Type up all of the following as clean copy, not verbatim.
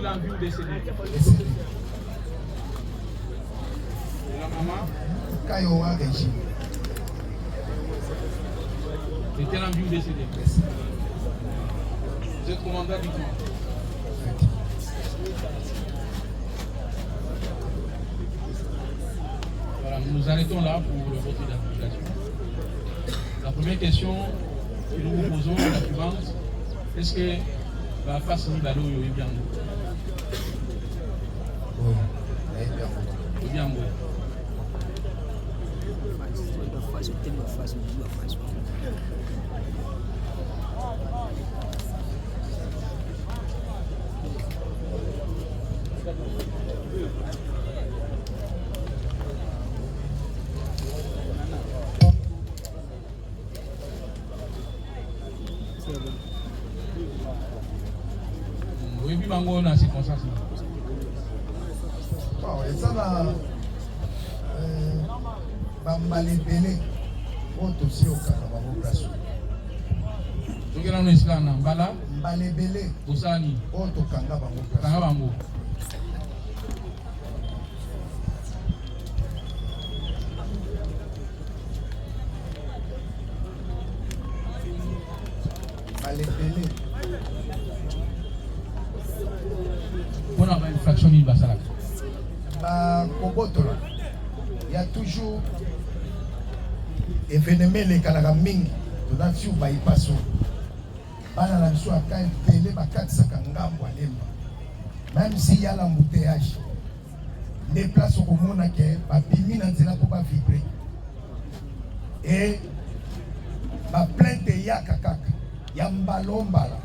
Est-il en vie ou décédé? Décédé. Et la maman? Kayoa Régine. Est-elle en vie ou décédé? Décédé. Vous êtes commandant du camp? Voilà, nous nous arrêtons là pour le vote d'identification. La première question que nous vous posons est la suivante. Est-ce que la face ni balo yo bien? Oui, bien. Oui, puis mango dans ces circonstances. Bon, et ça va. Bambalébélé. Autre aussi au Canada, au place. Tu es dans l'Islam, Bala? Balébélé. Bosani. Autre Canada, au place. Kangabango. Balébélé. On a une fraction de Basala. Il y a toujours événement les Kalagaming, dans le bypass. Bana la mission à quand télé ba 450 ngambo alemba. Même s'il y a l'embouteillage, les places au commun à que ba bimi na nzela pour pas vibrer. Et ba plainte ya kakaka, ya mbalombala.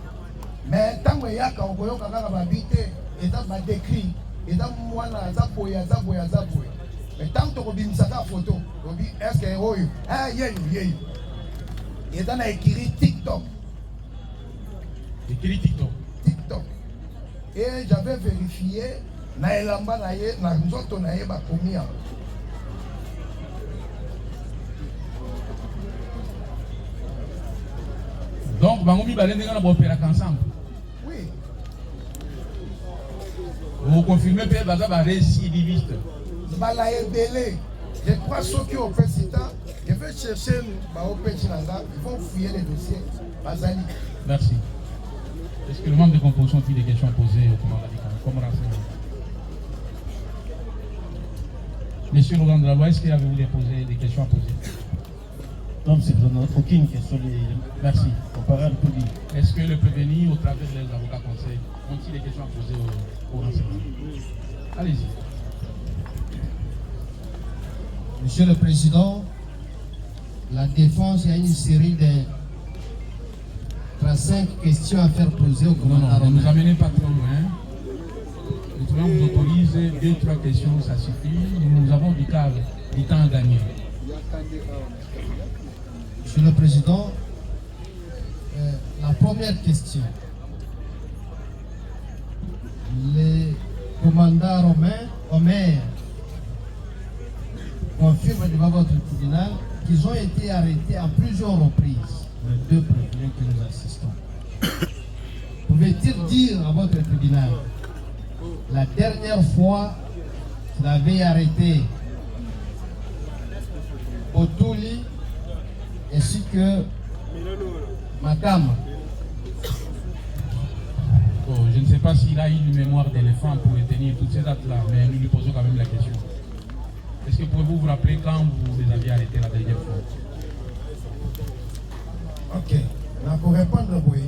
Mais tant que ya ka oboyo kakaka ba bité et ça ba décrit et ça mwana za boya. Mais tant que tu as une photo, tu dis est-ce que c'est ah, yeyu. Et dans écrit TikTok. Écrit TikTok. TikTok. Et j'avais vérifié, na elamba na ye, na nzoto na ye ba komia. Donc, Bangomi Balende on a opéré ensemble. Oui. Vous confirmez que Baza va récidiviste. Je crois ceux qui ont fait ça, je vais chercher ils vont fouiller les dossiers. Bazali. Merci. Est-ce que le membre de composition a des questions à poser au commandant du camp? Comme renseignement. Monsieur Laurent Drabo, est-ce qu'il avait voulu poser des questions à poser? Non, c'est aucune question. Merci. Comparé à le public. Est-ce que le prévenu, au travers des avocats conseils, ont-ils des questions à poser au renseignement? Allez-y. Monsieur le Président, la défense, il y a une série de 35 questions à faire poser au commandant. Non, ne nous amenez pas trop loin. Nous pouvons vous autoriser 2-3 questions, ça suffit. Nous avons du temps à gagner. Monsieur le Président, la première question. Les commandants romains, Omer, confirment devant votre tribunal qu'ils ont été arrêtés à plusieurs reprises, les deux prévenus que nous assistons. Pouvez-il dire à votre tribunal la dernière fois qu'il avait arrêté Otuli ainsi que Madame? Oh, je ne sais pas s'il a une mémoire d'éléphant pour retenir toutes ces dates-là, mais nous lui posons quand même la question. Est-ce que pouvez-vous vous rappeler quand vous les aviez arrêtés la dernière fois? Ok. Pour répondre, oui.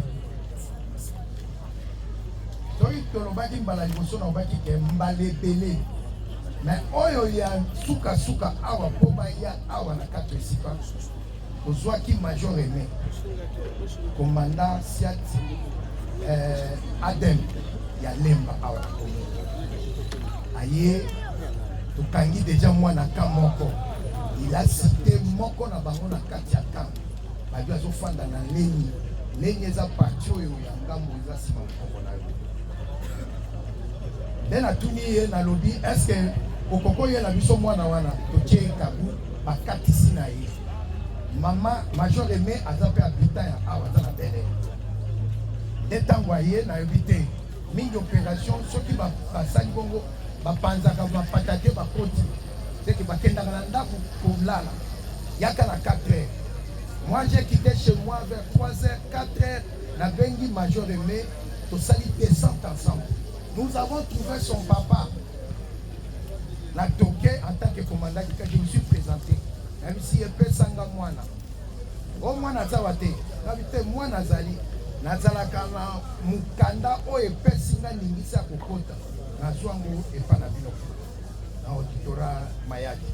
Mais oyo ya suka awa poba ya awa na kato esipa ozwaki major Aimé commandant Siat Adem ya Lemba awa aye tokangi déjà mwana ka moko il a cité moko na bango na kati ya camp bajo azofanda na lenyi eza parti oyo ya ngambo eza sima moko na yo nde natuni ye nalobi est-ce que okoko ye na biso mwana wana totie kabu bakatisi na ye mama major Aimé aza mpe habitant ya awa aza na bele nde ntango aye nayebi te mingi opération soki basali bongo bapanzaka bapatate bakoti seki bakendaka na ndako kolala yaka na 4 heures. Moi j'ai quitté chez moi vers 3 heures 4 heures na bengi Major Aimé tosali descente ensemble. Nous avons trouvé son papa na toqué en tant que commandant que je me suis présenté même si epesanga mwana o mwana zawate ngabite mwana zali nazalaka na mukanda oyo epesinga ningisa kokota nazwango epa na bino na auditora Mayaki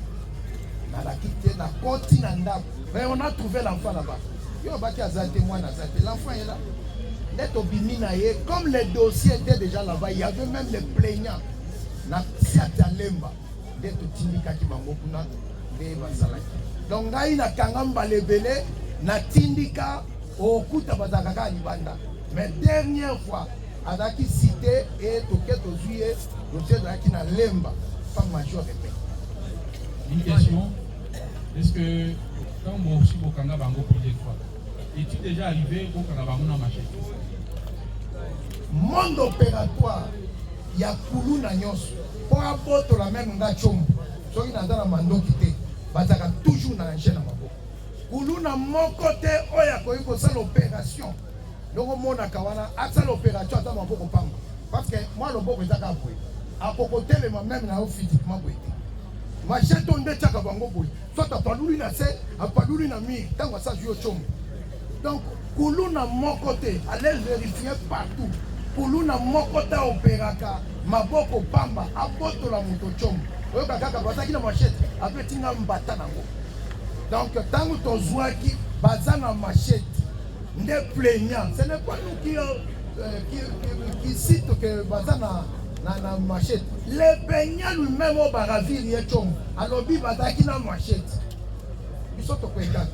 nalaki te na koti na ndako mais on a trouvé l'enfant là-bas yo baki azate mwana azate l'enfant est là net obimi na ye comme les dossiers étaient déjà là-bas il y avait même les plaignants na siata lemba nde totindikaki bango kuna nde basalaki donc ngai nakanga mbala ebele natindika okuta bazalaka kaka libanda mais dernière fois azalaki cité et toke tozwi ye dossier ezalaki na lemba fa Major Aimé. Une question, est-ce que quand vous aussi au Kanga Bango plusieurs fois, est-il déjà arrivé au Kanga Bango na machette? Monde opératoire ya kuluna nyonso pour abotola même nga chombo soki naza na mandoki te bazaka toujours na enchaîne na maboko kuluna moko te oyo akoki kosala opération ndongo monaka wana asala opération aza maboko pamba parce que moi loboko ezaka boye akokotelema même na yo physiquement boye te machete nde tiaka bango boye soit apaluli na se apaluli na mire ntango asali yo chombo donc kuluna moko te allez vérifier partout kuluna moko ta opéraka maboko pamba abotola moto chombo oyoka kaka bazaki na machete apetinga mbata nango donc tango tozwaki baza na machete nde plaignant ce n'est pas nous qui cite que baza na machete le plaignant lui-même au baravir ye chombo alobi bazaki na machete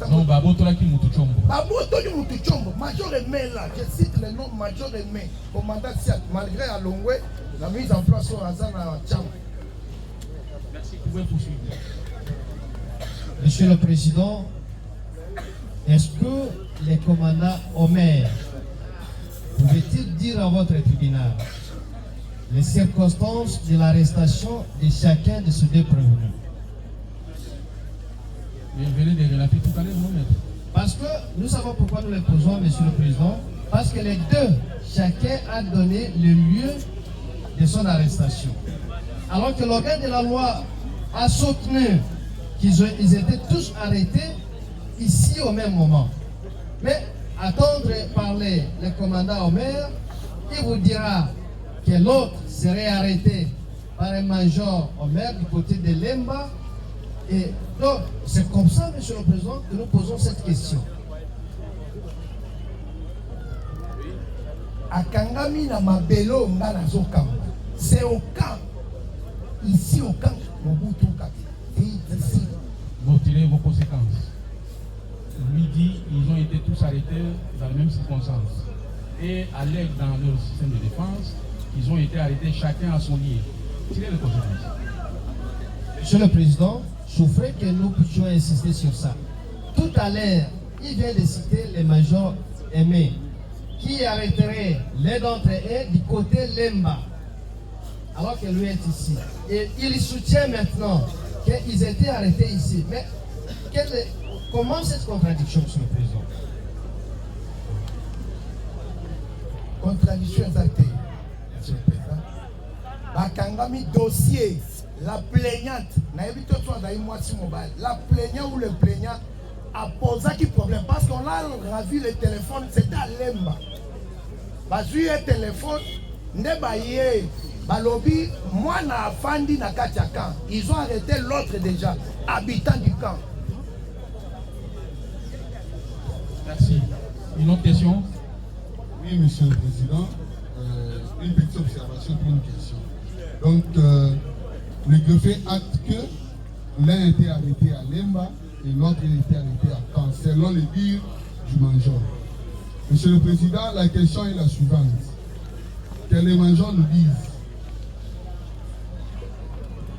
non babotolaki moto chombo babotoli moto chombo Major Aimé là je cite le nom Major Aimé commandant Siat malgré alongwe la mise en place au Azana Tcham. Merci, vous pouvez poursuivre. Monsieur le Président, est-ce que les commandants Omer pouvaient-ils dire à votre tribunal les circonstances de l'arrestation de chacun de ces deux prévenus? Mais vous venez de relater tout à l'heure, non, maître? Parce que nous savons pourquoi nous les posons, Monsieur le Président, parce que les deux, chacun a donné le lieu de son arrestation. Alors que l'organe de la loi a soutenu qu'ils étaient tous arrêtés ici au même moment. Mais attendre parler le commandant Omer, il vous dira que l'autre serait arrêté par un major Omer du côté de Lemba. Et donc, c'est comme ça, Monsieur le Président, que nous posons cette question. Akangami na mabelo nga na zokamba. C'est au camp. Ici au camp, Mobutu Kati. Ici. Vous tirez vos conséquences. Lui dit, ils ont été tous arrêtés dans les mêmes circonstances. Et à l'aide dans leur système de défense, ils ont été arrêtés chacun à son lieu. Tirez les conséquences. Monsieur le Président, je voudrais que nous puissions insister sur ça. Tout à l'heure, il vient de citer le major Aimé, qui arrêterait l'un d'entre eux du côté Lemba, alors que lui est ici. Et il soutient maintenant qu'ils étaient arrêtés ici. Mais comment cette contradiction, Monsieur le Président? Contradiction exacte, Monsieur le Président. Bakangami dossier. La plaignante, la plaignante ou le plaignant a posé qui problème parce qu'on a ravi le téléphone, c'était à Lemba. Bazui le téléphone, ne baye, balobi, moi na fandi na katia camp. Ils ont arrêté l'autre déjà, habitant du camp. Merci. Une autre question? Oui, Monsieur le Président. Une petite observation pour une question. Donc, le greffier acte que l'un a été arrêté à Lemba et l'autre a été arrêté à Caen, selon le dire du major. Monsieur le Président, la question est la suivante. Que les majors nous disent.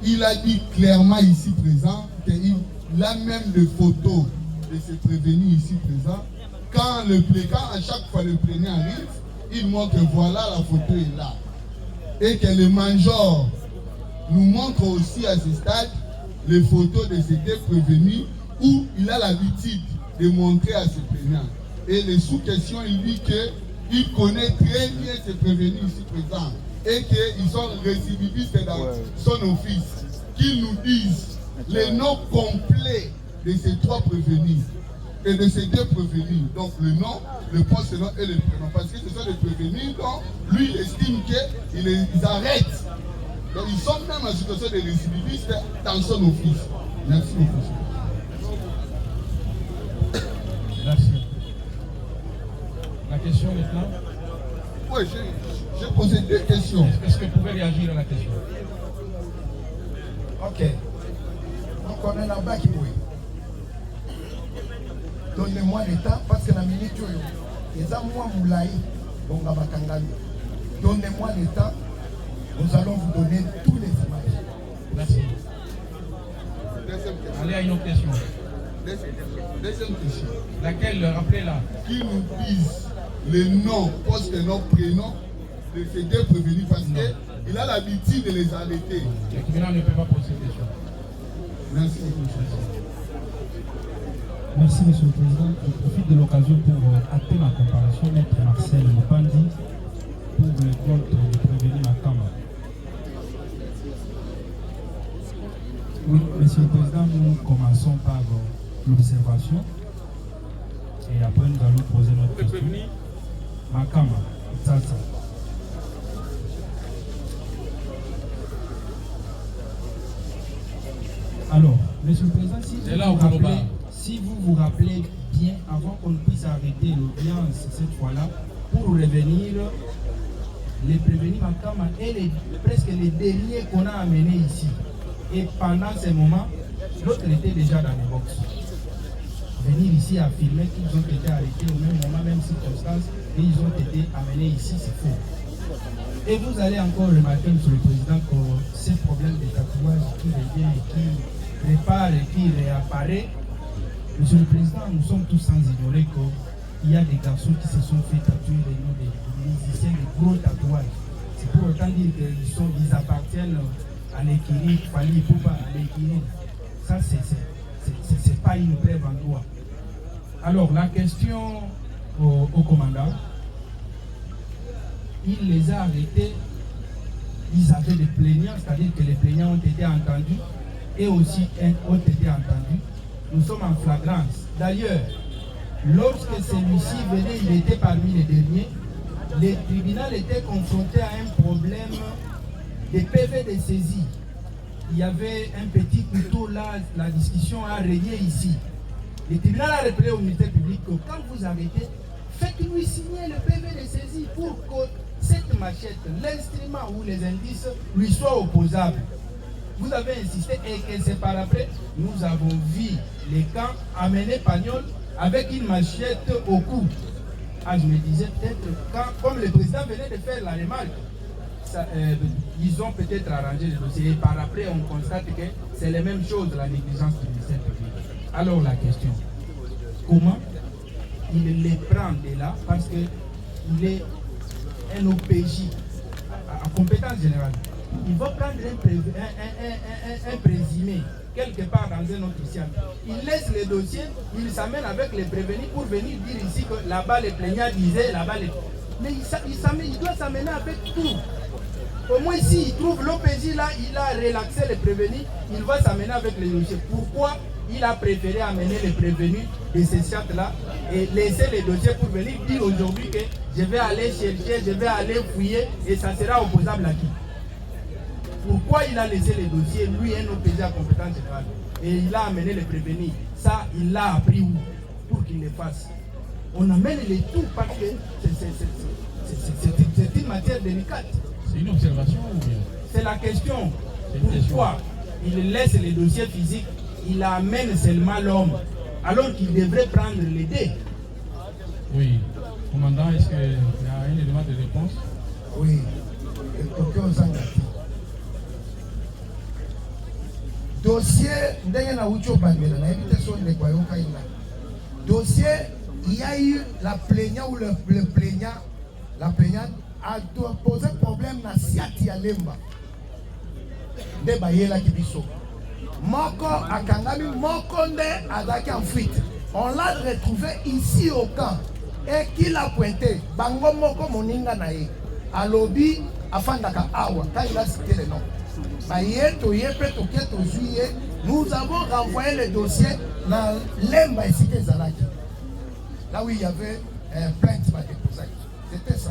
Il a dit clairement ici présent qu'il a même les photos de ses prévenus ici présents. Quand à chaque fois le plaignant arrive, il montre que voilà la photo est là. et que le major nous montre aussi à ce stade les photos de ces deux prévenus où il a l'habitude de montrer à ses plaignants. Et les sous-questions, il dit qu'il connaît très bien ses prévenus ici présents et qu'ils sont récidivistes dans son office. Qu'ils nous disent les noms complets de ces trois prévenus et de ces deux prévenus. Donc le nom, le poste-nom et le prénom. Parce que ce sont des prévenus dont lui il estime qu'ils arrêtent. Donc ils sont même en situation de récidivistes dans son office. Merci beaucoup. Merci. La question maintenant? Oui, j'ai posé deux questions. Est-ce que vous pouvez réagir à la question? Ok. Donc on est là-bas qui oui. Donnez-moi le temps parce que la minute, les amours moulaï, donc la bakangami. Donnez-moi le temps, nous allons vous donner tous les images. Merci. Deuxième question. Allez à une autre question. Deuxième question. Laquelle? Rappelez-la. Qui nous disent le nom, poste nom, prénom de ces deux prévenus parce qu'il a l'habitude de les arrêter. Le tribunal ne peut pas poser cette question. Merci beaucoup. Merci, Monsieur le Président. Je profite de l'occasion pour acter ma comparaison Maître Marcel Mopandi pour le compte du prévenu Makama. Oui, Monsieur le Président, nous commençons par l'observation et après nous allons poser notre question. Makama, Tsatsa. Alors, Monsieur le Président, si vous vous rappelez bien, avant qu'on puisse arrêter l'audience cette fois-là, pour revenir, les prévenus Makama et presque les derniers qu'on a amenés ici. Et pendant ces moments, l'autre était déjà dans les box. Venir ici affirmer qu'ils ont été arrêtés au même moment, même circonstance, et ils ont été amenés ici, c'est faux. Et vous allez encore remarquer, Monsieur le Président, que ces problèmes de tatouage qui revient et qui répare et qui réapparaît, Monsieur le Président, nous sommes tous sans ignorer qu'il y a des garçons qui se sont fait tatouer les noms des musiciens, des gros tatouages. C'est pour autant dire qu'ils appartiennent à l'équilibre, Fali Poupa, à l'équilibre. Ça, c'est pas une preuve en droit. Alors, la question au commandant, il les a arrêtés, ils avaient des plaignants, c'est-à-dire que les plaignants ont été entendus et aussi ont été entendus. Nous sommes en flagrance. D'ailleurs, lorsque celui-ci venait, il était parmi les derniers, le tribunal était confronté à un problème de PV de saisie. Il y avait un petit couteau là, la discussion a régné ici. Le tribunal a rappelé au ministère public que quand vous arrêtez, faites-lui signer le PV de saisie pour que cette machette, l'instrument ou les indices lui soient opposables. Vous avez insisté et que c'est par après, nous avons vu les camps amener Pagnol avec une machette au cou. Ah, je me disais peut-être, comme le président venait de faire la remarque, ils ont peut-être arrangé le dossier. Et par après, on constate que c'est la même chose, la négligence du ministère public. Alors la question, comment il les prend de là parce qu'il est un OPJ à compétence générale. Il va prendre un présumé quelque part dans un autre ciel. Il laisse le dossier, il s'amène avec les prévenus pour venir dire ici que là-bas les plaignants disaient, là-bas les... Mais il doit s'amener avec tout. Au moins s'il trouve l'OPJ là, il a relaxé les prévenus, il va s'amener avec les dossiers. Pourquoi il a préféré amener les prévenus de ces chats-là et laisser les dossiers pour venir dire aujourd'hui que je vais aller chercher, je vais aller fouiller et ça sera opposable à qui? Pourquoi il a laissé les dossiers, lui, un OPJ à compétence générale, et il a amené les prévenus? Ça, il l'a appris où? Pour qu'il le fasse. On amène les tout parce que c'est une matière délicate. C'est une observation ou bien? C'est la question. Pourquoi il laisse les dossiers physiques, il amène seulement l'homme, alors qu'il devrait prendre les dés? Oui. Commandant, est-ce qu'il y a un élément de réponse? Oui. Dossier, dossier, il y a eu la plaignante ou le plaignant, la plaignante a posé problème na siati ya lemba nde bayelaki biso moko akangami moko nde azalaki en fuite. On l'a retrouvé ici au camp et qui l'a pointé bango moko moninga na ye alobi afandaka awa quand il a cité le nom baye toye pe toke tozwi ye. Nous avons renvoyé le dossier dans lemba esika ezalaki là où il y avait plainte par déposé. C'était ça.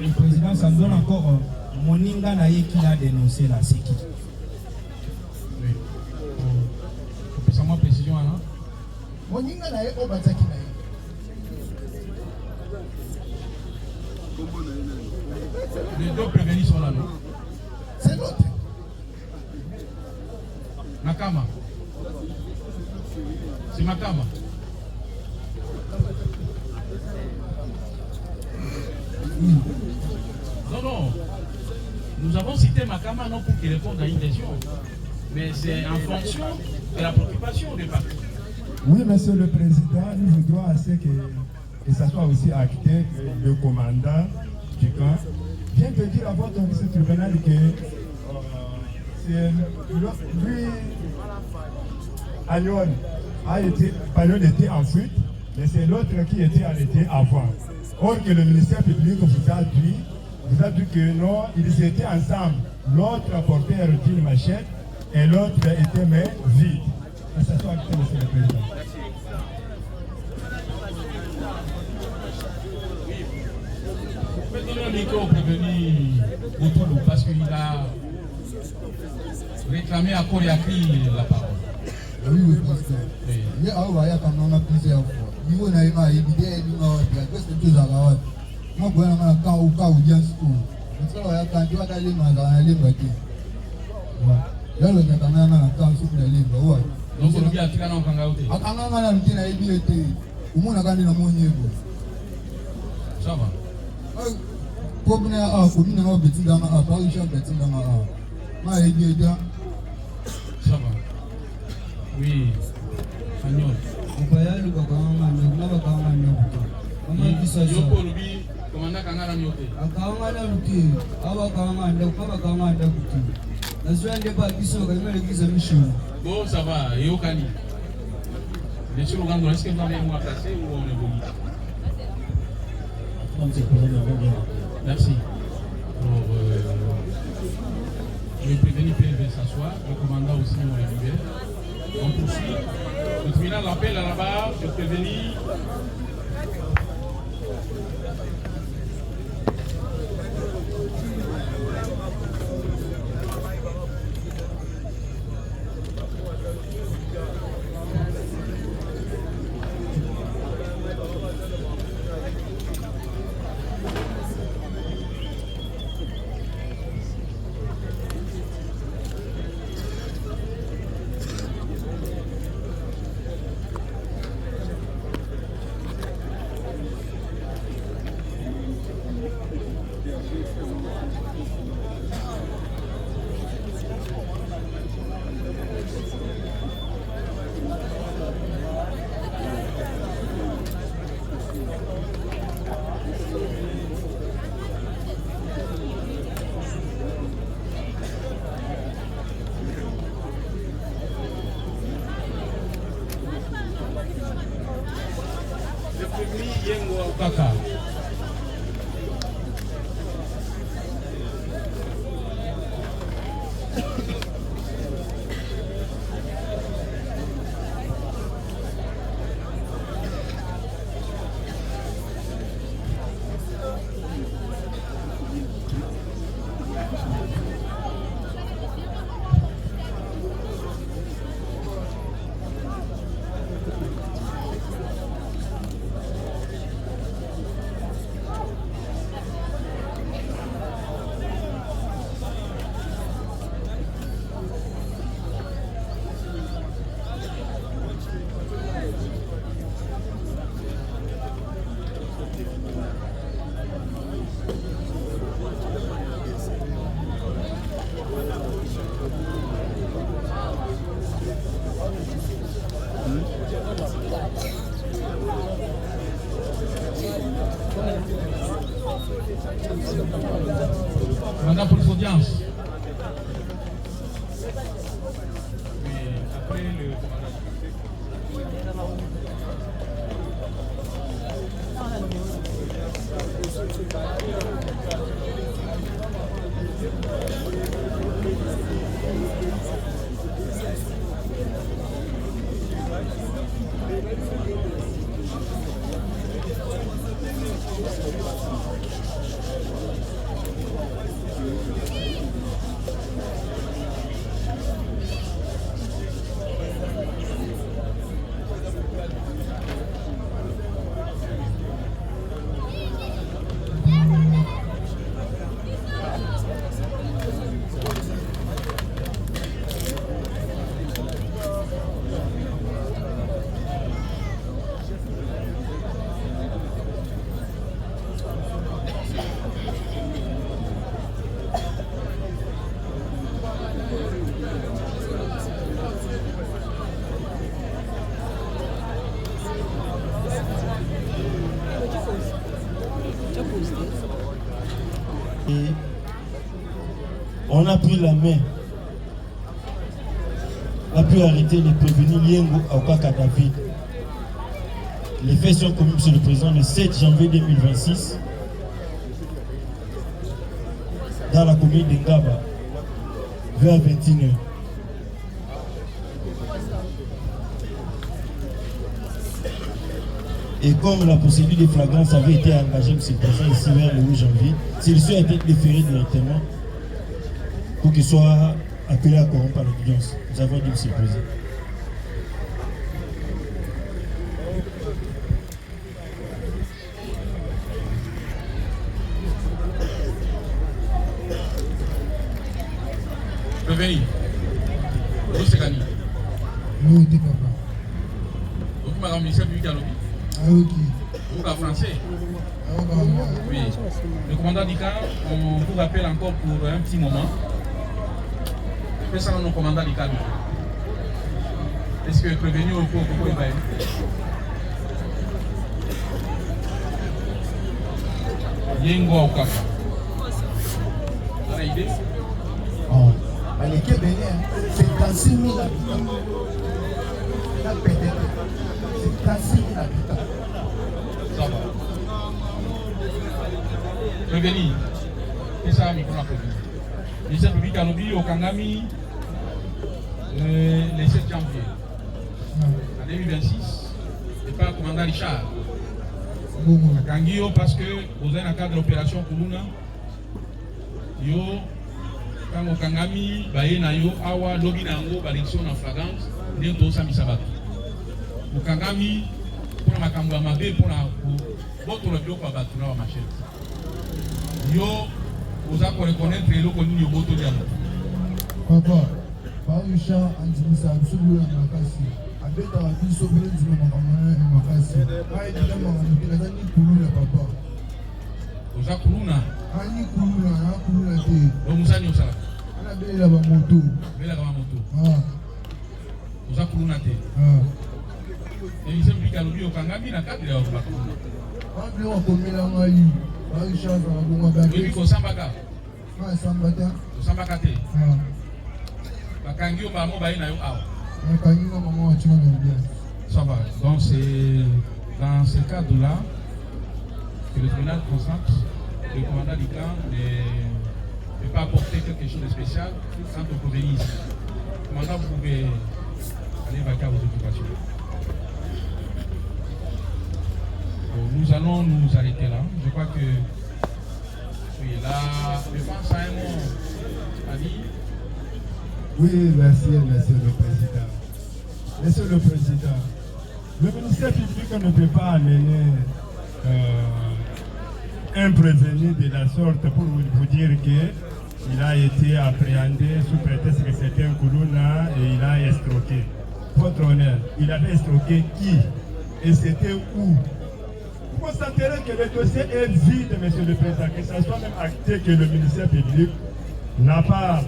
Le président, ça me donne encore Moninga Naye qui a dénoncé la séquille. Oui. Pour ça, moi, précision, hein? Moninga Naye, au Bazaki Naye. Les deux prévenus sont là, non? C'est l'autre. Makama. C'est Makama. Non, non. Nous avons cité Makama non pour qu'il réponde à une question, mais c'est en fonction de la préoccupation des partis. Oui, monsieur le président, nous voudrions assez que ça soit aussi acté que le commandant du camp vient de dire à votre vice-tribunal que lui, Agnon était en fuite, mais c'est l'autre qui était arrêté avant. Or que le ministère public vous a dit que non, ils étaient ensemble. L'autre portait une machette et l'autre était main vide. Ça soit acté, monsieur le président. Je vais donner un micro au prévenu Outoulou parce qu'il a réclamé à Koriakri la parole. Oui, oui, président. Il y a plusieurs fois. Niveau na ima ibide elinga wapi akwese tuzaka wapi mabwana mana ka uka audience ko mtsala ya kanti wakale mazana lemba ki yalo nyakana na ka suku na lemba wa donc on vient atika na kanga uti akanga ngana mtina ibile te umuna kandi na monyego ça va pobna komina na betinga ma parisha betinga ma ibide ça va oui Agnon. Mbayalu bakanga na bakanga nyoto. Mama bisasa. Yoko lubi komanda kangara nyote. Akanga na luki. Aba kanga ndo kaba kanga ndo kuti. Nazwa ndeba biso kalima lekiza mishu. Bon ça va, yokani. Bien sûr, Ouganda, est-ce que vous avez moi placé ou on évolue? Merci. Alors, le prévenu peut s'asseoir, le commandant aussi on est libéré. On poursuit. Le tribunal l'appelle à la barre, je prévenu. la police d'audience. Après le Et on a pris la main, on a pu arrêter les prévenus Liengo Aokaka David. Les faits sont commis, Monsieur le Président, le 7 janvier 2026 dans la commune de Ngaba vers 21h. Et comme la procédure de flagrance avait été engagée, Monsieur le Président, ici vers le 8 janvier, celui-ci a été déféré directement pour qu'il soit appelé à corrompre par l'audience. Nous avons dit, Monsieur le Président. Prévenu. Où c'est gagné? Oui, papa. Donc, madame le ministère public à l'objet. Ah, ok. Vous parlez français? Ah, bah, moi. Oui. Le commandant Dika, on vous rappelle encore pour un petit moment. Fais ça dans le commandant Dika. Est-ce que prévenu au cours de quoi il Yengo au Kaka. Vous avez une idée? Oh. Les Québécois, c'est 36 000 habitants. La peut-être. C'est 36 000 habitants. Ça va. Prévenu. C'est ça, mais pour la prévenir. Le ministère public a oublié au Kangami le 7 janvier. En 2026, et pas le commandant Richard. Kangio parce que vous avez un cadre de l'opération Kuluna. Yo, quand au Kangami, baye na yo awa lobby na ngo balection en flagrance, ndento samisa bato. Au Kangami, pour la makambo mabe pour la votre le bloc bato na wa machette. Yo, vous avez reconnaître le connu yo boto diamo. Papa, par Richard, Antimisa, absolument la casse. Avec ta vie sauvée, tu me m'as ma casse. Ah, évidemment, il a dit Kuluna, papa. Vous avez Kuluna. Ani Kuluna, te. Donc vous avez ça. On a bien la moto. Bien la moto. Ah. Vous avez Kuluna te. Ah. Et il s'est dit au Kangami na cadre de la Kuluna. On peut encore la maille. Par Richard, on va vous regarder. Oui, ko sambaka. Ah, Sambata. Ko sambaka te. Ah. Bakangio ba mo baye na yo awa. Ça va. Donc c'est dans ce cadre-là que le tribunal constate que le commandant du camp ne peut pas apporter quelque chose de spécial quand on provient ici. Commandant, vous pouvez aller vaquer à vos occupations. Donc, nous allons nous arrêter là. Je crois que oui, là, je pense à un mot à dire. Oui, merci, Monsieur le Président. Monsieur le Président, le ministère public ne peut pas amener un prévenu de la sorte pour vous dire qu'il a été appréhendé sous prétexte que c'était un Kuluna et il a escroqué. Votre honneur, il avait escroqué qui? Et c'était où? Vous constaterez que le dossier est vide, Monsieur le Président, que ce soit même acté que le ministère public n'a pas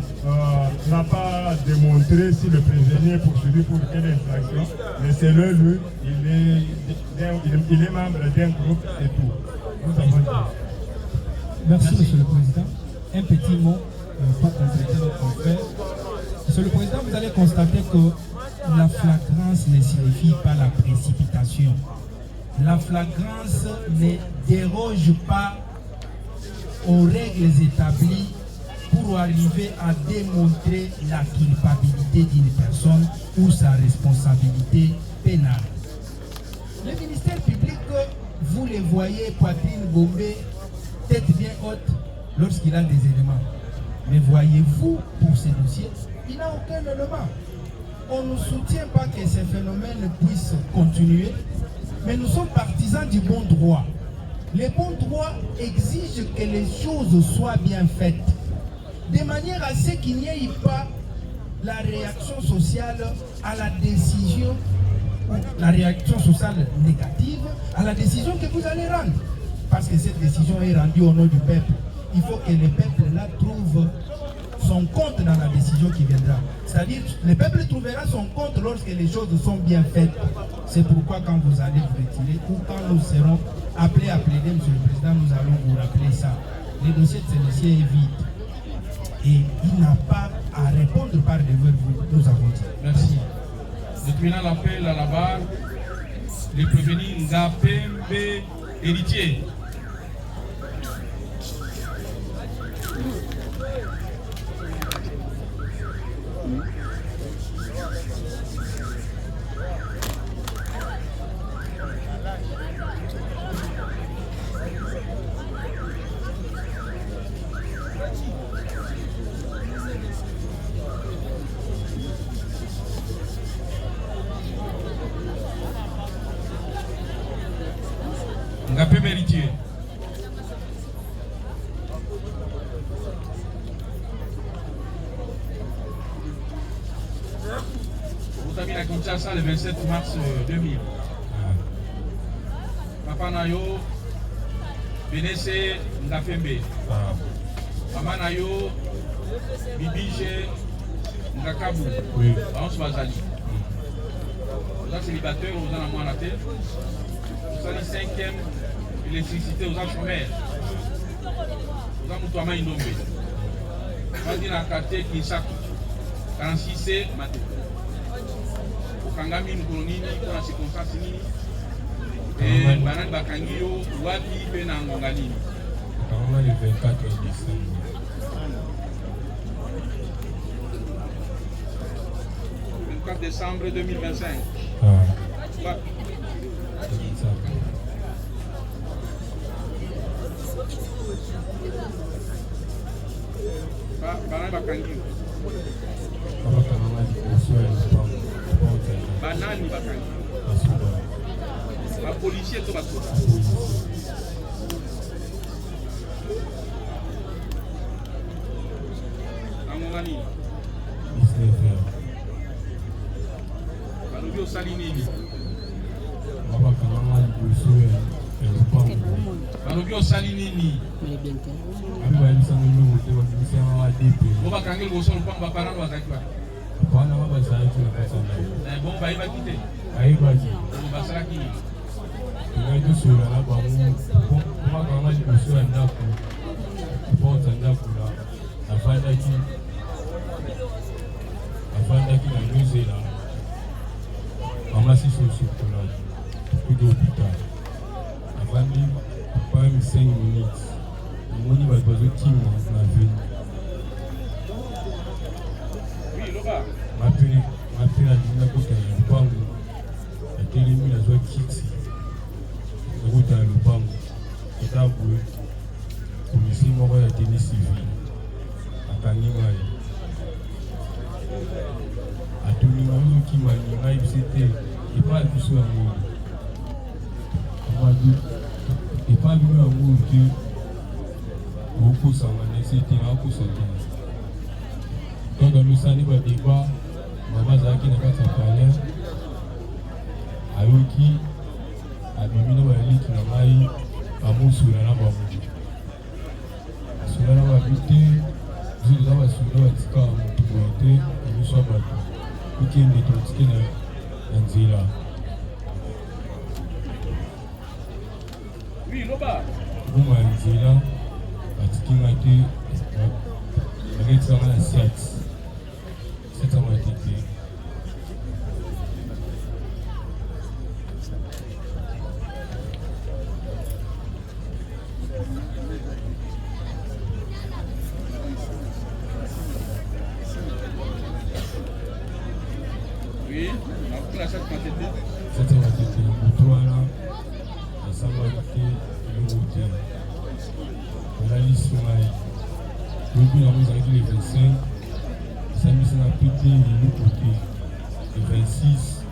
démontré si le prévenu est poursuivi pour quelle infraction, mais c'est lui, il est membre d'un groupe et tout. Nous avons dit. Merci, Monsieur le Président. un petit mot pour compléter notre confrère. Monsieur le Président, vous allez constater que la flagrance ne signifie pas la précipitation. La flagrance ne déroge pas aux règles établies pour arriver à démontrer la culpabilité d'une personne ou sa responsabilité pénale. Le ministère public, vous les voyez, poitrine bombée, tête bien haute, lorsqu'il a des éléments. Mais voyez-vous, pour ces dossiers, il n'a aucun élément. On ne soutient pas que ces phénomènes puissent continuer, mais nous sommes partisans du bon droit. Le bon droit exige que les choses soient bien faites, de manière à ce qu'il n'y ait pas la réaction sociale à la décision, la réaction sociale négative à la décision que vous allez rendre. Parce que cette décision est rendue au nom du peuple. Il faut que le peuple là trouve son compte dans la décision qui viendra. C'est-à-dire, le peuple trouvera son compte lorsque les choses sont bien faites. C'est pourquoi quand vous allez vous retirer ou quand nous serons appelés à plaider, Monsieur le Président, nous allons vous rappeler ça. Le dossier de celui-ci est vide. Et il n'a pas à répondre par devant vous, nous avons dit. Merci. Déterminant l'appel à la barre, les prévenus Ngapembe héritier. Ngapembe héritier. Vous avez la Kinshasa le 27 mars 2000. Papa Nayo, Benesse Ngapembe. Maman Nayo, Bibige Ngakabu. Oui. On se bazali. Vous êtes célibataire, vous en avez moins la tête. Vous avez 5e électricité, vous avez chômeur. Vous avez Moutouama Indombe. Vous avez un quartier qui est 46C matin. Vous avez un colonini pour la circonstance. Et Banan Bakangio, Wapi Penangongalini. Comment le 24 décembre. 24 décembre 2025. Wapi. Banan Bakangio. Banani Bakangio. Un policier tout bateau. Angongani. Balobi osali nini? Balobi osali nini? Obakangi liboso lopango baparano bazalaki ba. Bon bayebaki te. Basalaki nini? Afandaki na Nozela amasi sosokola kude hôpital afandi pas 5 minutes omoni bato bazotima na ville mapele alingi akokende lupango atelemi nazwa kiti ekotala lupango eta boye komisi moko ya teni civile akangi ngai atuni maluki malinga yebisi te epa biso yango epa bino yango te okosanga na ese te nakosa te donc alosani badeba mama azalaki na kati ya palais ayoki abimi na baliki na ngai amosula na bango asula na babi te zulu eza basula batika motu boye te emiso ya bato okende totike na nzela boma ya nzela batiki ngai te Regarde ça, on a 7. 7 ans a été fait. Oui, après la chaque quantité. 7 ans a été fait. Pour toi, là, la samarité, le routier. On a liste sur la. Donc, nous avons les 25. Ça me semble pété de l'autre côté. Le 26,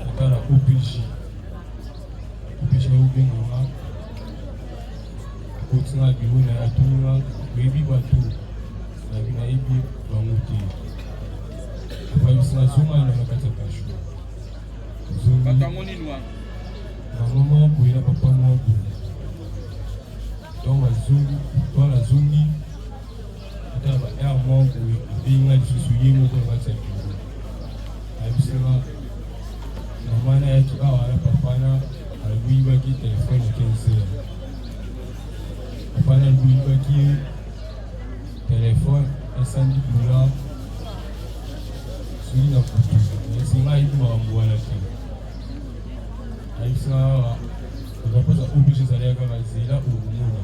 on a la OPJ. OPJ est au bien en là. Continue à bureau, on a tout là. Baby bateau. On a vu la épi, on va monter. Après, il y a souvent un café caché. Papa moni noir. Maman, pour y aller, papa, moi, dans la zone, il y a un moment où il y a un souci, il y a un souci. Maman a dit, ah, papa, il y a un téléphone qui est papa, il y a un téléphone, il y a un dollars. C'est une photo. C'est là qu'il va envoyer la clé. On va pas obligé d'aller à la là au monde.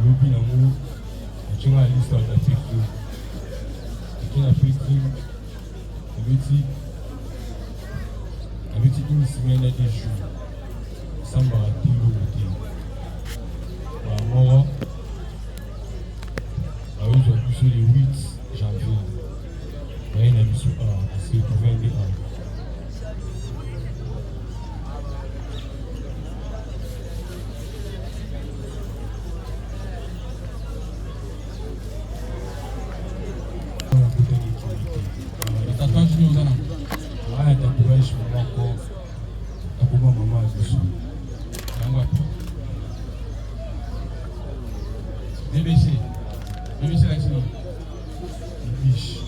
L'obi n'a tu as la liste de la fake news. Tu as fake news. Avec une semaine de jours. Ça m'a raté l'autre. Moi, aujourd'hui sur le 8 janvier. Il y a une émission c'est le 21. BBC là ici.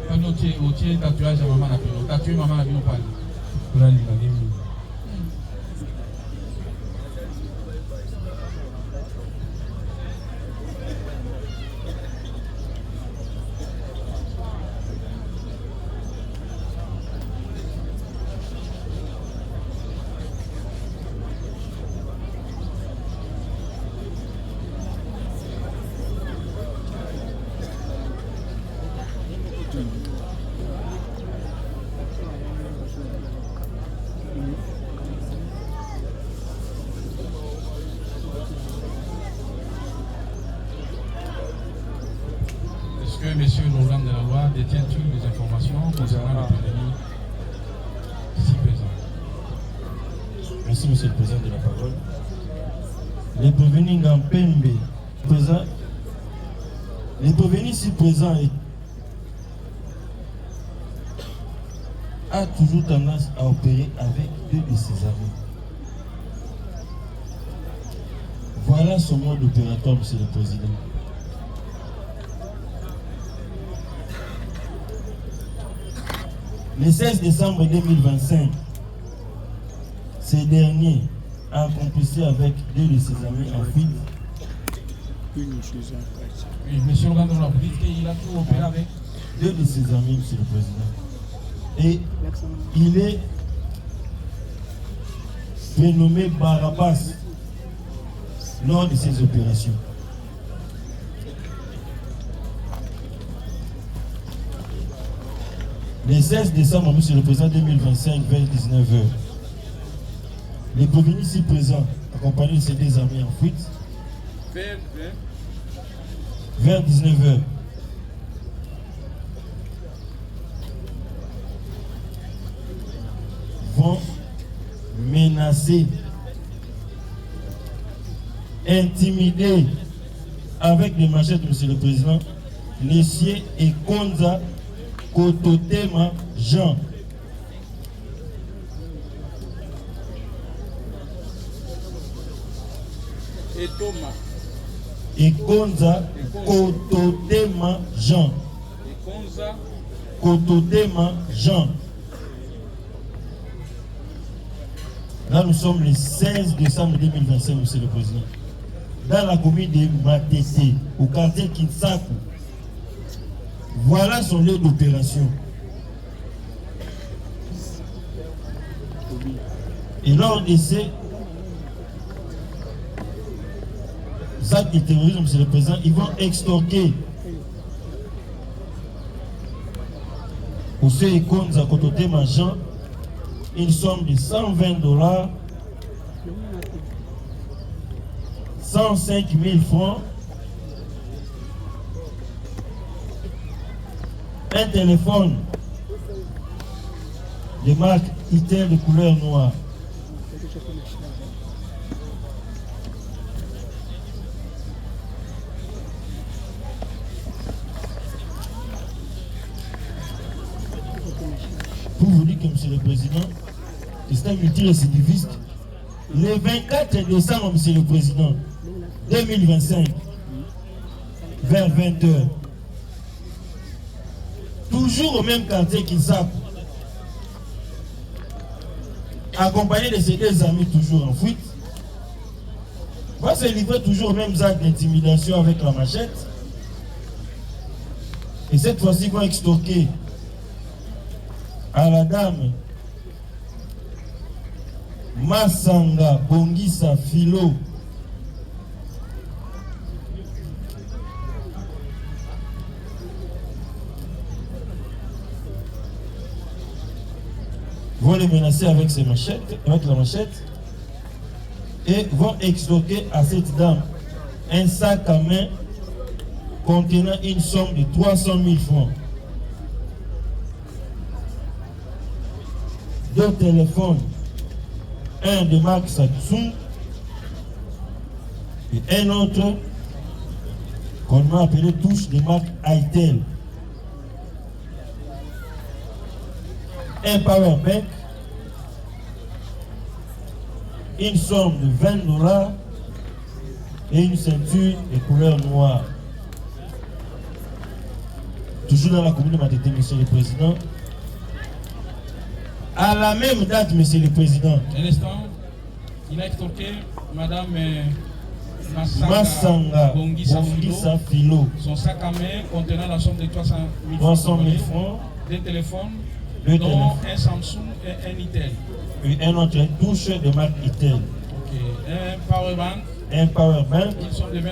Quand on tient tatouage à maman la pino, tatouer maman la pino parle. Pour la ligne. Est-ce que messieurs l'organe de la loi détient-il des informations concernant le prévenu ici présent? Merci Monsieur le Président de la parole. Les prévenus Ngampembe présent. Les prévenus ici présents a toujours tendance à opérer avec deux de ses amis. Voilà son mode opératoire, Monsieur le Président. Le 16 décembre 2025, ce dernier a accomplissé avec deux de ses amis en fuite. Oui, monsieur l'organe de la loi, vous dites qu'il a tout opéré avec deux de ses amis, Monsieur le Président. Et il est prénommé Barabas lors de ces opérations. Le 16 décembre, Monsieur le Président 2025, vers 19h, les prévenus ici présents, accompagnés de ses deux amis en fuite, vers 19h, vont menacer, intimider avec les machettes, Monsieur le Président, Nessier et Konza Kototema Jean. et Thomas. Et Konza Kototema Jean. Et Konza Kototema Jean. Là, nous sommes le 16 décembre 2025, Monsieur le Président. dans la commune de Matessé, au quartier Kinsaku. Voilà son lieu d'opération. Et lors de ces actes de terrorisme, monsieur le président, ils vont extorquer au CECON Zakotote Machan une somme de $120, 105 000 francs, un téléphone de marque Itel de couleur noire. Pour vous dire que monsieur le président, c'est un multirécidiviste. Le 24 décembre, monsieur le président, 2025, vers 20h, toujours au même quartier Kinsaku, accompagné de ses deux amis toujours en fuite, va se livrer toujours aux mêmes actes d'intimidation avec la machette. Et cette fois-ci, ils vont extorquer à la dame Masanga Bongisa Philo vont les menacer avec ses machettes, avec la machette, et vont extorquer à cette dame un sac à main contenant une somme de 300 000 francs. Deux téléphones, un de marque Samsung et un autre qu'on m'a appelé touche de marque Itel. Un powerbank, une somme de $20 et une ceinture de couleur noire. Toujours dans la commune de Matete, monsieur le président. À la même date, monsieur le président. Un instant, il a extorqué madame Masanga Bongisa Philo. Son sac à main contenant la somme de 300 000 francs, des téléphones, dont un Samsung et un Itel. Et un autre touche de marque Itel. Okay. Un powerbank. Une somme de $20.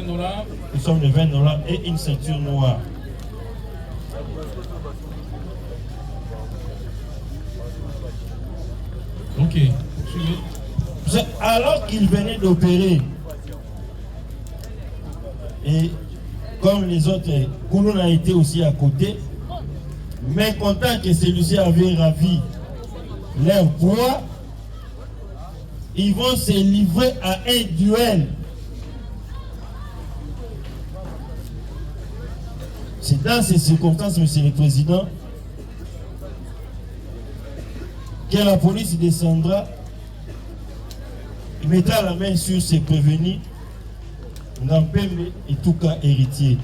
Une somme de $20 et une ceinture noire. Ok. Alors qu'il venait d'opérer, et comme les autres, Kouloun a été aussi à côté, mais content que celui-ci avait ravi leur poids, ils vont se livrer à un duel. C'est dans ces circonstances, monsieur le président, que la police descendra, il mettra la main sur ses prévenus, Ngampembe et tout cas héritier.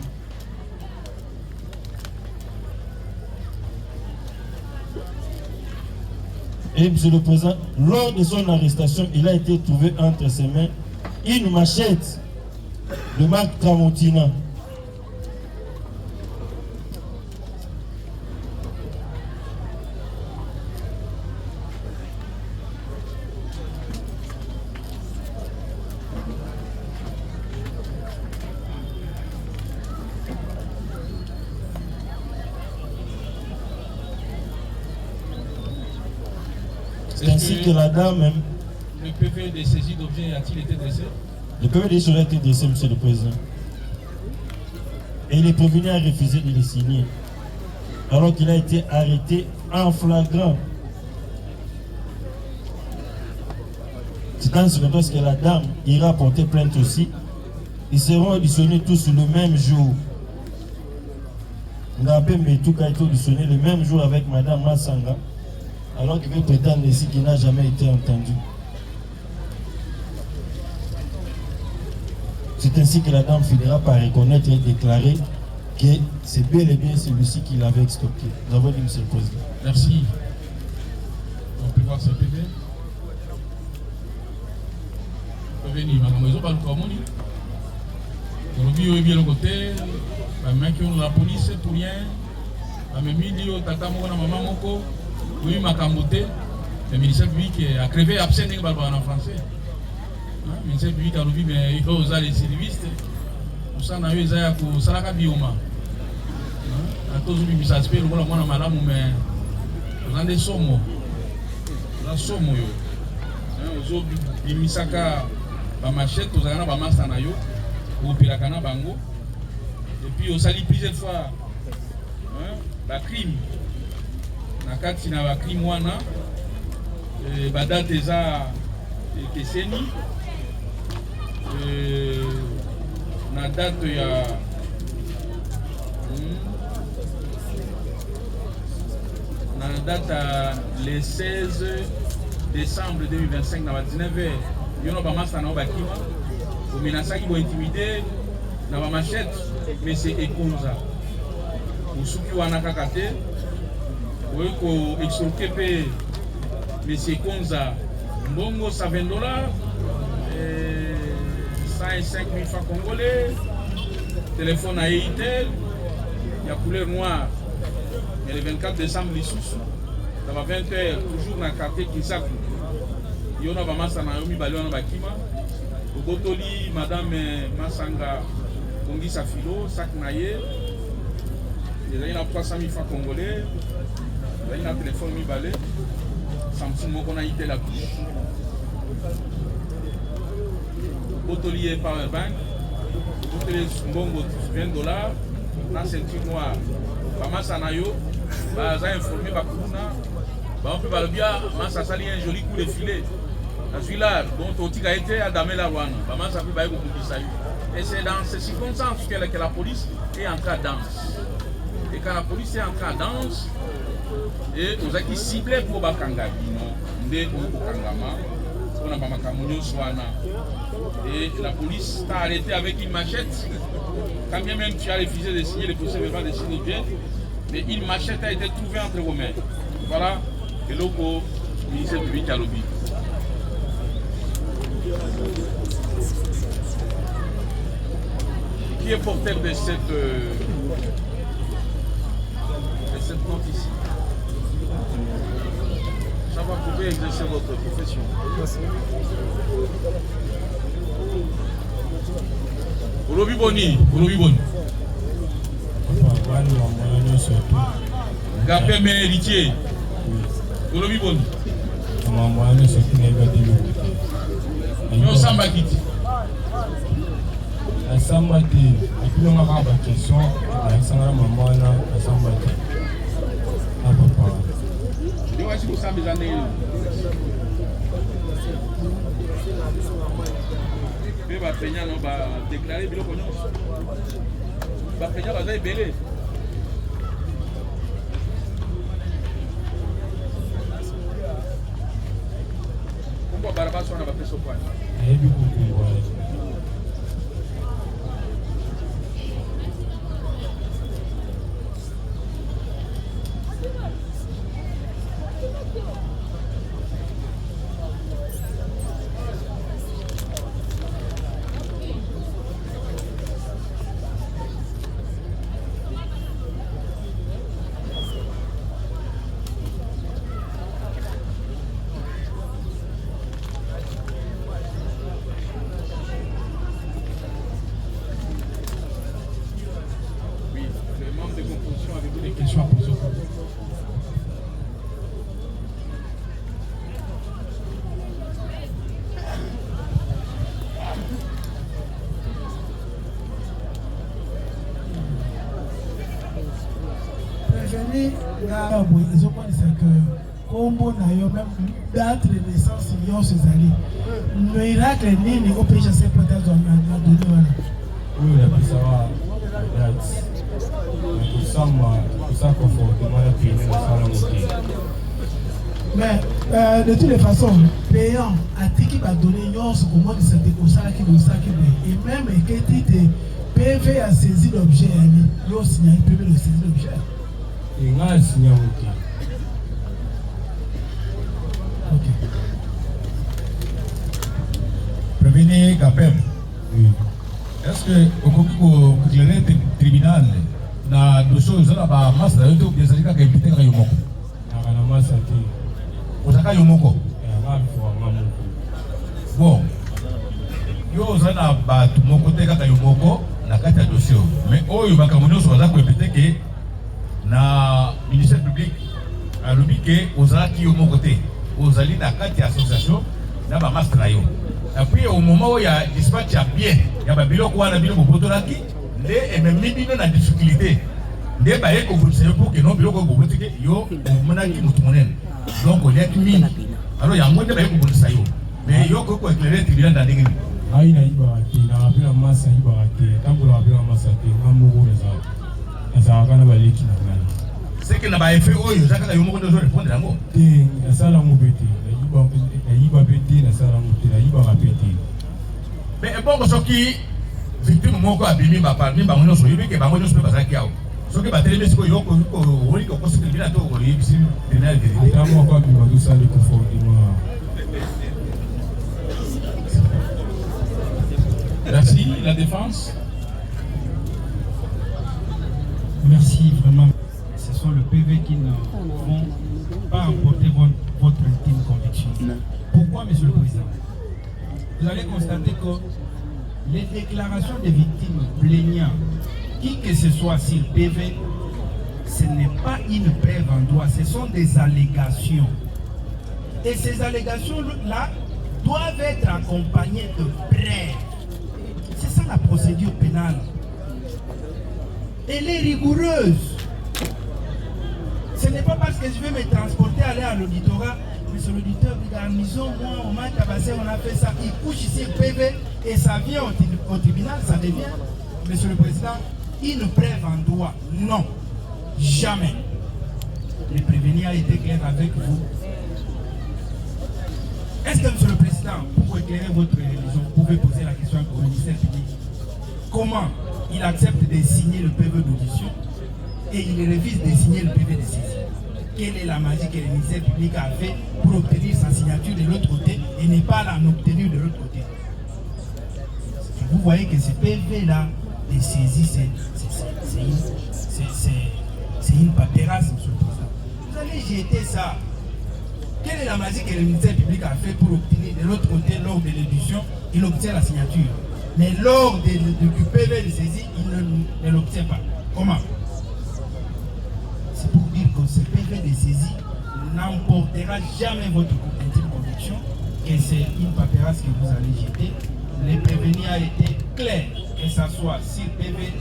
Et monsieur le président, lors de son arrestation, il a été trouvé entre ses mains une machette de marque Tramontina. Ainsi que la dame même. Le PV de saisie d'objets a-t-il été dressé? Le PV de saisie a été dressé, monsieur le président. Et il est prévenu à refuser de le signer. Alors qu'il a été arrêté en flagrant. C'est dans ce contexte que la dame ira porter plainte aussi. Ils seront auditionnés tous le même jour. Ngapembe et tout a été auditionné le même jour avec madame Masanga. Alors qu'il veut prétendre ici qu'il n'a jamais été entendu. C'est ainsi que la dame finira par reconnaître et déclarer que c'est bel et bien celui-ci qui l'avait extorqué. Nous avons dit, monsieur le président. Merci. On peut voir ce PV. Venir, madame, ils ont pas le comment. Aujourd'hui, il y a le côté, les mecs qui ont la police pour rien. Les midi, tata mona maman moko, oui ma camoté. Le ministère public a crevé absent en français. Le ministère public a dit mais il faut oser les civilistes. Pour ça, on a eu ça pour Salaka Bioma. À tous les bisous, le voilà moi na malamu mais on a des sommes. La somme yo. Ozo bimisaka ba machette, ozana ba massa na yo. Opérakana bango et puis on sali plusieurs fois ba crime na kati na ba crime wana ba date eza keseni na date ya na date le 16 décembre 2025 na ba 19h yono ba massa na ba kima au menaçant qui vont intimider dans ma machette, mais c'est Ekonza. Pour ceux qui ont un kakate, oui, qu'on extorque mais c'est Ekonza. Mbongo, $120, 105 000 francs congolais, téléphone à Eitel, il y a couleur noire. Mais le 24 décembre, les sous, dans 20h, toujours dans le quartier Kisaku. Il y a un maman Naomi Balion Bakima. Botoli, Madame Massanga Kongi Safilo, Saknaye, il y a 300 000 francs congolais, il y a un téléphone mi balai, Samsung Mokona Ite la bouche. Botoli et Powerbank, Botoli Mbongo $20, la ceinture noire. Bamasa Nayo, Baza informé Bakuna, on peut parler bien, Massa Sali un joli coup de filet. Celui-là, dont on a été à Damela Rwanda, et c'est dans ces circonstances que la police est entrée à danse. Et quand la police est entrée à danse, et aux acquis ciblés pour Bakanga, et la police t'a arrêté avec une machette. Quand bien même tu as refusé de signer le procès verbal de signer bien, mais une machette a été trouvée entre vos mains. Voilà, et le ministère public a lobby. Qui est porteur de cette note ici? Ça va pouvoir exercer votre profession. Merci. Olobi Boni. Gapé mes héritiers. Olobi Boni. Samba Kiti. Samba te, et puis on a une question, Alexandra Mamana, Samba te. Ah papa. Je vois si vous savez les années. Mais va peigner non va déclarer bilo konyo. Va peigner va aller belé. Pourquoi Barabas on a pas fait ce point? Ils ont dit que combo na yo même date de naissance yo Césari. Le miracle ni ni au pays c'est peut-être on a donné voilà. Oui, la ça va. Tout ça conformément à payer ça mais de toutes les façons, payant à Tiki va donner yon ce comment il s'est décossé qui nous sac et même que tu PV a saisi l'objet yo signé PV le saisi l'objet. Il a signé OK. Prévenir Capem. Oui. Est-ce que au cours na dossier ozala ba master yo te obezali kaka invité kaka yo moko na master te ozaka yo moko mamoko bon yo ozala na bato moko te kaka yo moko na kati ya dossier mais oyo makambo nyonso baza koyebite ke na ministère public alobi ke ozalaki yo moko te ozali na kati ya association na bamaster na yo apui au moment oyo ya dispatch ya bien ya babiloko wana biloko botolaki nde ememi bino na difficulté nde baye kobundisa yo mpo ke no biloko oyo boboti ke yo omonaki motu monene donc oliaki mingi alors yango nde baye kobundisa yo mais yo koki koéclaire tribunal na ndenge nini ai nayibaka te nakapela masa yibaka te ntango nakapela masa te nga moko nazalaka na baleki na ngai seke na baeffet oyo eza kaka yo moko nde ozorépondre yango te nasala yango mpe te nayiba mpe te nasala yango te nayibaka mpe te mais ebongo soki victime moko abimi baparmi bango nyonso oyebi ke bango nyonso mpe bazalaki awa soki batelemi sikoyo okoki kokosi tribunal to okoyebisi tribunal vérité ata moko abima tosali conformément. Merci, la défense. Merci vraiment. Ce sont le PV qui ne vont pas emporter votre intime conviction. Pourquoi, Monsieur le Président? Vous allez constater que les déclarations des victimes plaignant, qui que ce soit sur PV, ce n'est pas une preuve en droit, ce sont des allégations. Et ces allégations-là doivent être accompagnées de preuves. C'est ça la procédure pénale. Elle est rigoureuse. Ce n'est pas parce que je vais me transporter, aller à l'auditorat, mais c'est l'auditeur de garnison, moi, on m'a tabassé, on a fait ça, il couche ici PV et ça vient au tribunal, ça devient, Monsieur le Président, une preuve en droit. Non, jamais. Le prévenu a été clair avec vous. Est-ce que, Monsieur le Président, pour éclairer votre religion, vous pouvez poser la question au ministère public? Comment il accepte de signer le PV d'audition et il refuse de signer le PV de saisie? Quelle est la magie que le ministère public a fait pour obtenir sa signature de l'autre côté et ne pas l'en obtenir de l'autre côté? Vous voyez que ce PV-là de saisie, c'est une paperasse, Monsieur le Président. Vous allez jeter ça. Quelle est la magie que le ministère public a fait pour obtenir de l'autre côté, lors de l'édition, il obtient la signature? Mais lors du PV de saisie, il ne l'obtient pas. Comment? C'est pour dire que ce PV de saisie n'emportera jamais votre intime conviction, que c'est une paperasse que vous allez jeter. Le prévenu a été clair, que ce soit sur PV,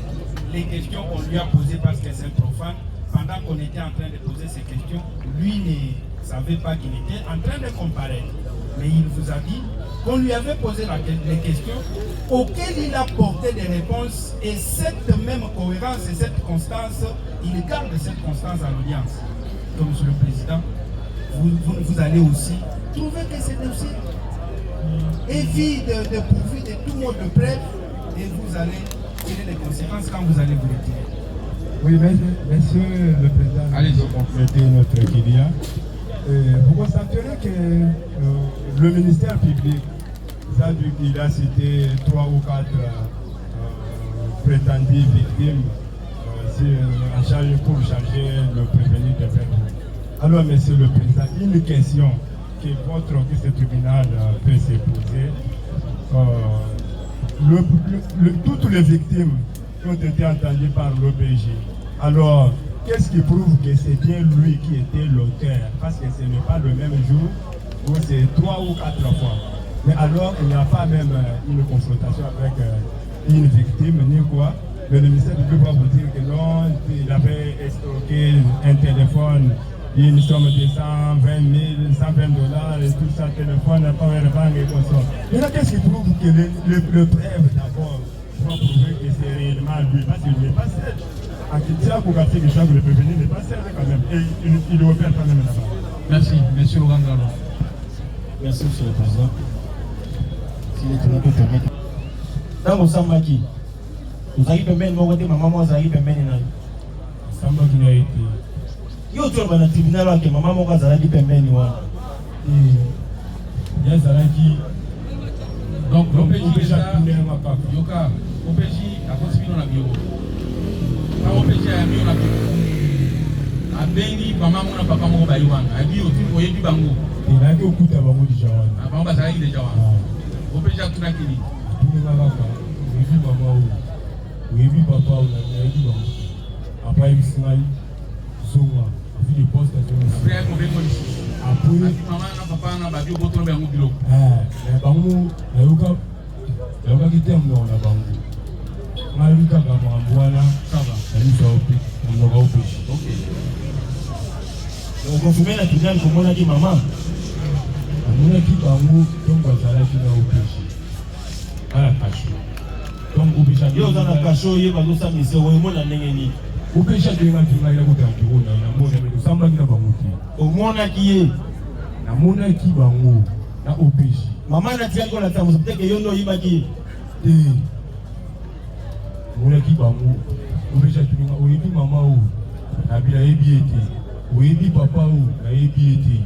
les questions qu'on lui a posées parce que c'est un profane. Pendant qu'on était en train de poser ces questions, lui ne savait pas qu'il était en train de comparer. Mais il vous a dit qu'on lui avait posé les questions auxquelles il a porté des réponses, et cette même cohérence et cette constance, il garde cette constance à l'audience. Donc, Monsieur le Président, vous allez aussi trouver que ce dossier est vide de pourvu de tout mode de preuve, et vous allez tirer les conséquences quand vous allez vous retirer. Oui, monsieur le Président, allez-y compléter notre client. Vous constaterez que le ministère public, il a cité 3 ou 4 prétendues victimes en charge pour charger le prévenu de faire. Alors, Monsieur le Président, une question que ce tribunal peut se poser. Toutes les victimes qui ont été entendues par l'OPJ, alors qu'est-ce qui prouve que c'est bien lui qui était l'auteur? Parce que ce n'est pas le même jour où c'est 3 ou 4 fois. Mais alors, il n'y a pas même une confrontation avec une victime ni quoi. Mais le ministère public va vous dire que non, il avait escroqué un téléphone, une somme de 120 000, 120 $, et tout ça, téléphone, powerbank et consort. Mais là, qu'est-ce qui prouve que le preuve d'abord va prouver que c'est réellement lui? Parce qu'il n'est pas seul. À Kitia, pour gâter les gens, le prévenir n'est pas seul quand même. Et il opère quand même là-bas. Merci, monsieur Orangalo. Merci, Monsieur le Président. Si les tribunaux permettent. Dans mon Sambaki, vous avez permis de m'envoyer ma maman, vous avez permis de m'envoyer. Sambaki n'a été. Yo tu vas dans le tribunal que maman mon gars a dit permis de moi. Il y a Zalaki. Donc, l'OPJ déjà tourné à ma part. Yoka, l'OPJ a continué dans la bureau. Quand on fait ça, on a Abeni, maman, mon papa, mon baïwan. Abi, au tout, voyez du bango. Il a que au coup d'abango déjà. Avant, bah, ça y est déjà. On peut déjà tout la kili. Tout le monde oui, maman, oui, papa, oui, après, il s'est mal. Zonga, vu les postes à son après, il faut après, maman, papa, on a battu au bouton de bango. Mais bango, la yoga qui t'aime dans la bango. Ma yoga, Ça va. Elle nous a opé, on aura opé. Ok. Donc, confirmer la finale comme on a dit maman. On a dit bango, donc on a dit na opé. À la cache. Donc, opé chaque Yo, dans la cache, yo, va nous s'amuser, on est mon année. opé chaque fois que tu vas y aller au bureau, na mona mais nous sommes qui na bango. Au moins, on qui est. Na mona qui bango, na opé. Maman n'a tiré qu'on a fait, peut-être que yo no y va qui. Mona qui bango, opé chaque fois que tu maman ou, na bila ebiete. Oui, papa ou la EBT.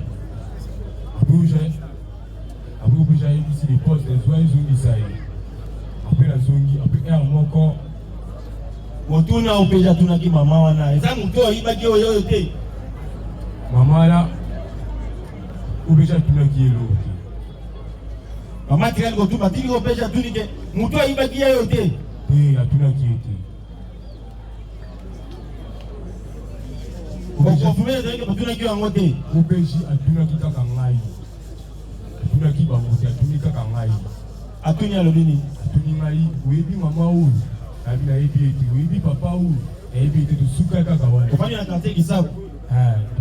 Après, j'ai ici les postes, les soins, ils ont dit ça. Après, la zone, après, un mois encore. Motuna au péja tuna ki maman wana. Eza muto ibaki oyo te. Maman là, au péja tuna ki elo. Maman tirel ko tu batiki au péja tuni ke muto ibaki oyo te. La tuna ki était. Au confirmer que batuna ki yango te. Au péja tuna ki kaka ngai. Tuna ki ba moto tuni kaka ngai. Atuni alobini. Tuni ngai, oui maman ou. Abi na EBT, oui papa ou. EBT to suka kaka wana. Ofani na quartier Kisabu.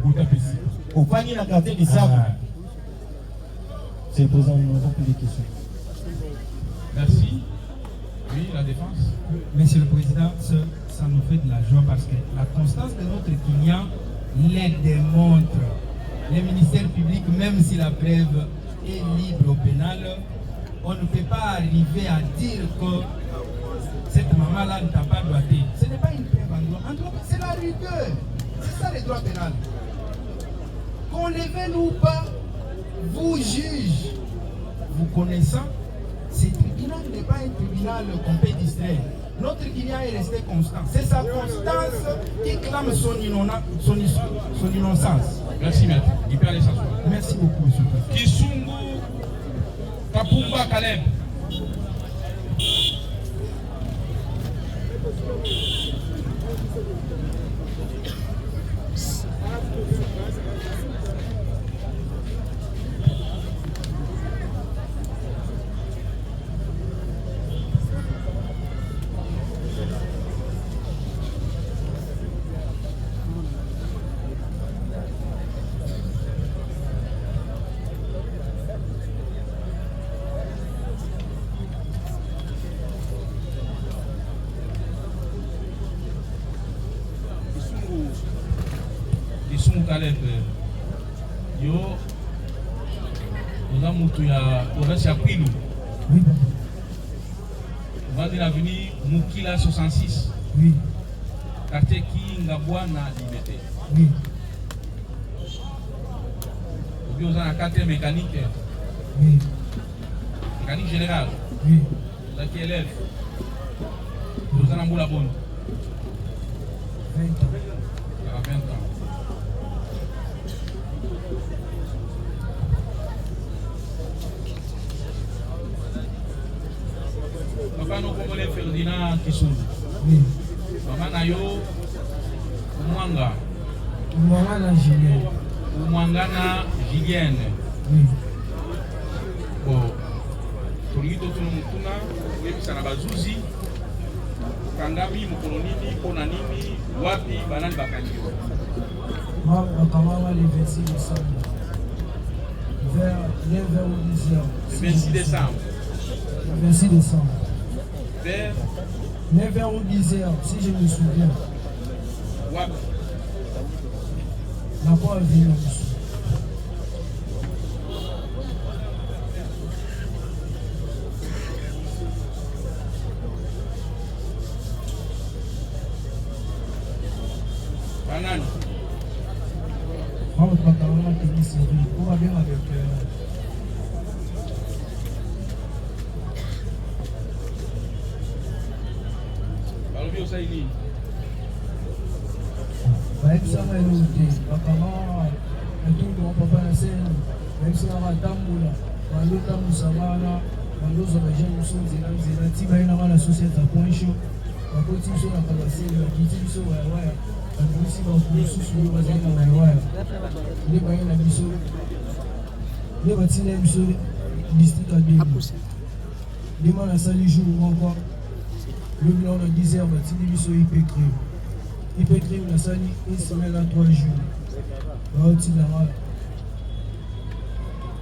Pour ta pesi. Ofani na quartier Kisabu. C'est le président, nous n'avons plus de questions. Merci. Oui, la défense. Monsieur le Président, ça nous fait de la joie parce que la constance de notre client les démontre. Le ministère public, même si la preuve est libre au pénal, on ne peut pas arriver à dire que cette maman-là ne t'a pas doigté. Ce n'est pas une preuve en droit. En droit, c'est la rigueur. C'est ça le droit pénal. Qu'on le veuille ou pas, vous juge, vous connaissant, ce tribunal n'est pas un tribunal qu'on peut distraire. Notre client est resté constant. C'est sa constance qui clame son innocence. Merci, maître. Il peut aller s'asseoir. Merci beaucoup, monsieur le Président. Kisungu Kapumba Caleb. Caleb, yo, nous avons la province de Kwilu. Oui, Nous avons l'avenue Mukila 66. oui, Quartier qui Ngabwana Liberté. oui. Nous avons un quartier mécanique. Oui, Mécanique générale. oui. Nous avons qui élève. Nous avons un boula bonne. 20 ans. Il y a 20 ans. Papa nous Congolais Ferdinand Kisungu. Oui. Maman Nayo Mwanga. Maman la Julien. Mwangana Julienne. Oui. Bon. Tolito tunamutuna webisa na bazuzi. Kangami mukolo nini pona nini wapi banani bakangiwa. Maman le 26 décembre. Vers 9h ou 10h. Le 26 décembre. Le 26 décembre. Vers 9h ou 10h, si je me souviens. wapi. La voix est venue là-dessus. Banani. Moi, je vais te tenir sérieux. On va bien avec Balobi osaini. ayebisanga eloko te bakama etundu wa papa na sene ayebisanga atambola balotambwisa bana balozwa bajeune mosusu nzela ti bayinanga na société ya point chaud bakoti biso na kabasele bakiti biso wayawaya babimisi bamosusu oyo bazali na wayawaya nde bayina biso nde batina biso district ademi nde ma nasali jour moko lobi nao na 10 heures batindi biso ipecrim nasali une semaine à 3 jours baotinanga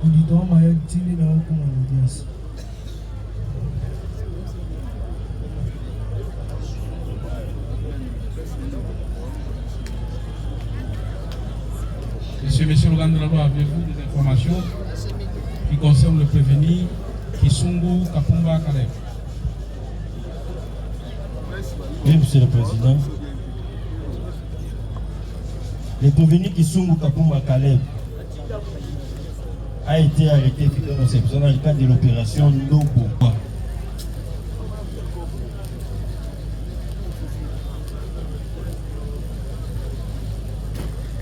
auditoire maya tindi na okoma audience. Monsieur le Grand Labo, avez-vous des informations qui concernent le prévenu Kisungu Kapumba Kaleb? Oui, Monsieur le Président. Le prévenu Kisungu Kapumba Kaleb a été arrêté dans le cadre de l'opération Ndobo.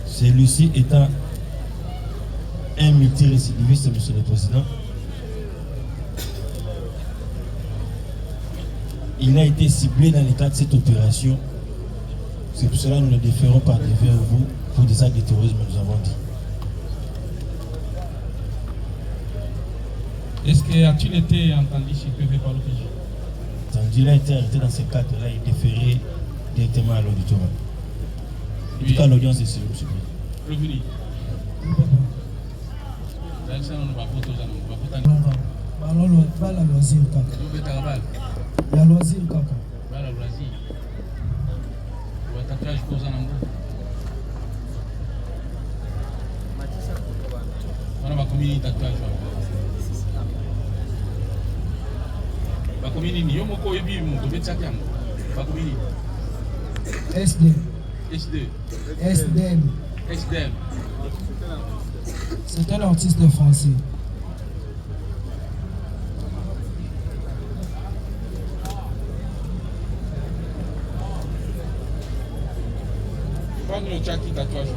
Celui-ci étant un multirécidiviste, Monsieur le Président, il a été ciblé dans le cadre de cette opération. C'est pour cela que nous le déférons par devers vous pour des actes de terrorisme, nous avons dit. Est-ce qu'a-t-il été entendu sur PV par l'OPJ? Il a été arrêté dans ce cadre-là et déféré directement à l'auditoire. En tout cas, l'audience est sur M. Revenu. Bala loisir kaka. Ya loisir kaka. Bala loisir. Ou tatouage pour Zanango. On va communiquer tatouage. Va communiquer. Yo moko ebi mo ko betaki am. Va communiquer. SD. SD. SDM. SDM. C'est un artiste français. Quando tu as quitté tatouage?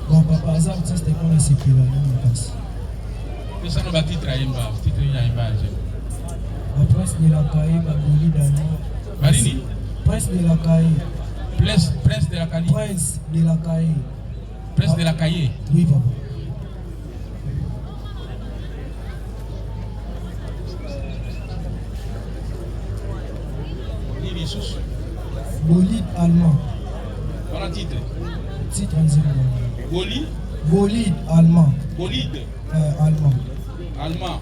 Bon, papa, les artistes qu'on a séparés, on passe. Mais ça ne va pas titre à Imba, titre à Imba. La presse de la Caille, Baboli Dani. Marini? Presse de la Caille. Prince de la Caille. Prince de la Caille. Prince de la Caille. Oui, papa. Bolide allemand. Voilà titre. Titre en zéro. Bolide. Bolide allemand. Bolide. Allemand. Allemand.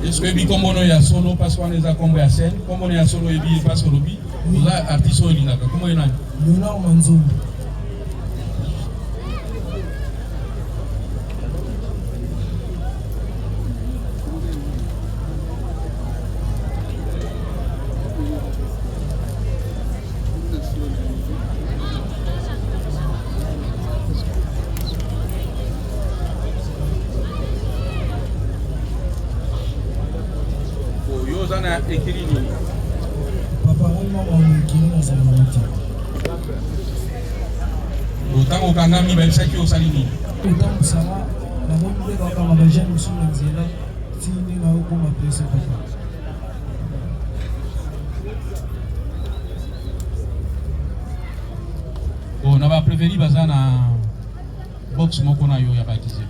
Est-ce que comme on est solo parce qu'on est à combo à scène, comme on est à solo et bien parce que lobby, nous avons artiste au Linaka. Comment il y en a? Léonard Manzou. Papa, on écrit dans sa volonté. Autant au Kangami, même ça qui est au Salini. Autant au Sara, la bonne idée quand on va jamais sur le Zéla, si on est là où on va appeler ça papa. Bon, on va prévenir baza na box moko na yo ya baptisé.